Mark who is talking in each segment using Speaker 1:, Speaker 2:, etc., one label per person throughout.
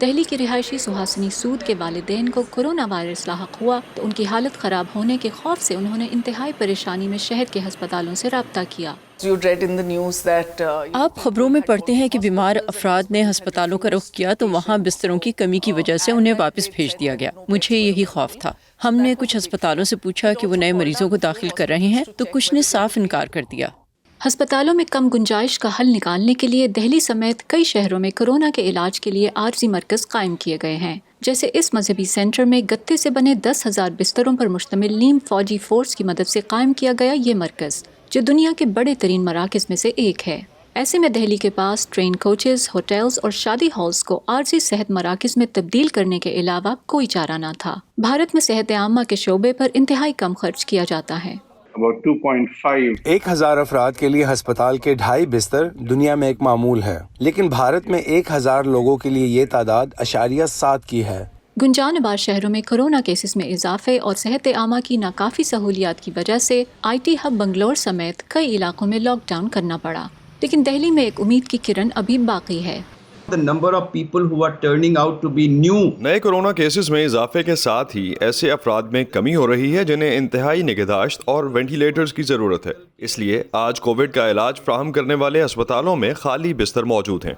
Speaker 1: دہلی کی رہائشی سہاسنی سود کے والدین کو کورونا وائرس لاحق ہوا تو ان کی حالت خراب ہونے کے خوف سے انہوں نے انتہائی پریشانی میں شہر کے ہسپتالوں سے رابطہ کیا۔
Speaker 2: آپ خبروں میں پڑھتے ہیں کہ بیمار افراد نے ہسپتالوں کا رخ کیا تو وہاں بستروں کی کمی کی وجہ سے انہیں واپس بھیج دیا گیا۔ مجھے یہی خوف تھا۔ ہم نے کچھ ہسپتالوں سے پوچھا کہ وہ نئے مریضوں کو داخل کر رہے ہیں تو کچھ نے صاف انکار کر دیا۔
Speaker 1: ہسپتالوں میں کم گنجائش کا حل نکالنے کے لیے دہلی سمیت کئی شہروں میں کورونا کے علاج کے لیے عارضی مرکز قائم کیے گئے ہیں، جیسے اس مذہبی سینٹر میں گتے سے بنے 10,000 بستروں پر مشتمل نیم فوجی فورس کی مدد سے قائم کیا گیا یہ مرکز، جو دنیا کے بڑے ترین مراکز میں سے ایک ہے۔ ایسے میں دہلی کے پاس ٹرین کوچز، ہوٹلز اور شادی ہالز کو عارضی صحت مراکز میں تبدیل کرنے کے علاوہ کوئی چارہ نہ تھا۔ بھارت میں صحت عامہ کے شعبے پر انتہائی کم خرچ کیا جاتا ہے۔
Speaker 3: 1,000 افراد کے لیے ہسپتال کے 2.5 بستر دنیا میں ایک معمول ہے، لیکن بھارت میں 1,000 لوگوں کے لیے یہ تعداد 0.7 کی ہے۔
Speaker 1: گنجان آباد شہروں میں کورونا کیسز میں اضافے اور صحت عامہ کی ناکافی سہولیات کی وجہ سے آئی ٹی ہب بنگلور سمیت کئی علاقوں میں لاک ڈاؤن کرنا پڑا، لیکن دہلی میں ایک امید کی کرن ابھی باقی ہے۔
Speaker 4: نئے کورونا کیسز میں اضافے کے ساتھ ہی ایسے افراد میں کمی ہو رہی ہے جنہیں انتہائی نگہداشت اور وینٹیلیٹرز کی ضرورت ہے۔ اس لیے آج کووڈ کا علاج فراہم کرنے والے ہسپتالوں میں خالی بستر موجود ہیں۔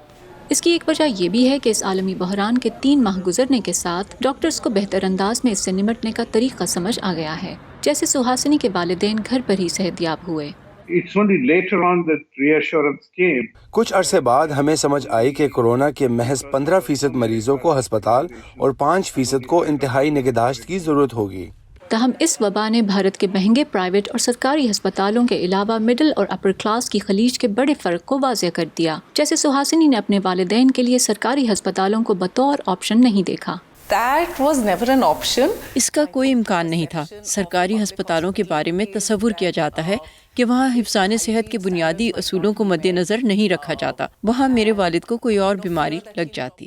Speaker 1: اس کی ایک وجہ یہ بھی ہے کہ اس عالمی بحران کے 3 ماہ گزرنے کے ساتھ ڈاکٹرز کو بہتر انداز میں اس سے نمٹنے کا طریقہ سمجھ آ گیا ہے، جیسے سہاسنی کے والدین گھر پر ہی صحت یاب ہوئے۔
Speaker 3: کچھ عرصے بعد ہمیں سمجھ آئی کہ کورونا کے محض 15% مریضوں کو ہسپتال اور 5% کو انتہائی نگہداشت کی ضرورت ہوگی۔
Speaker 1: تاہم اس وبا نے بھارت کے مہنگے پرائیویٹ اور سرکاری ہسپتالوں کے علاوہ مڈل اور اپر کلاس کی خلیج کے بڑے فرق کو واضح کر دیا، جیسے سہاسنی نے اپنے والدین کے لیے سرکاری ہسپتالوں کو بطور آپشن نہیں دیکھا۔
Speaker 2: اس کا کوئی امکان نہیں تھا۔ سرکاری ہسپتالوں کے بارے میں تصور کیا جاتا ہے کہ وہاں حفظان صحت کے بنیادی اصولوں کو مد نظر نہیں رکھا جاتا۔ وہاں میرے والد کو کوئی اور بیماری لگ جاتی۔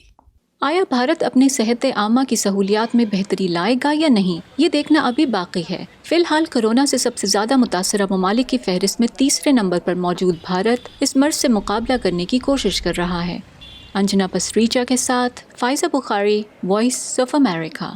Speaker 1: آیا بھارت اپنی صحت عامہ کی سہولیات میں بہتری لائے گا یا نہیں، یہ دیکھنا ابھی باقی ہے۔ فی الحال کورونا سے سب سے زیادہ متاثرہ ممالک کی فہرست میں 3 نمبر پر موجود بھارت اس مرض سے مقابلہ کرنے کی کوشش کر رہا ہے۔ انجنا پسریچا کے ساتھ فائزہ بخاری، وائس آف امریکہ۔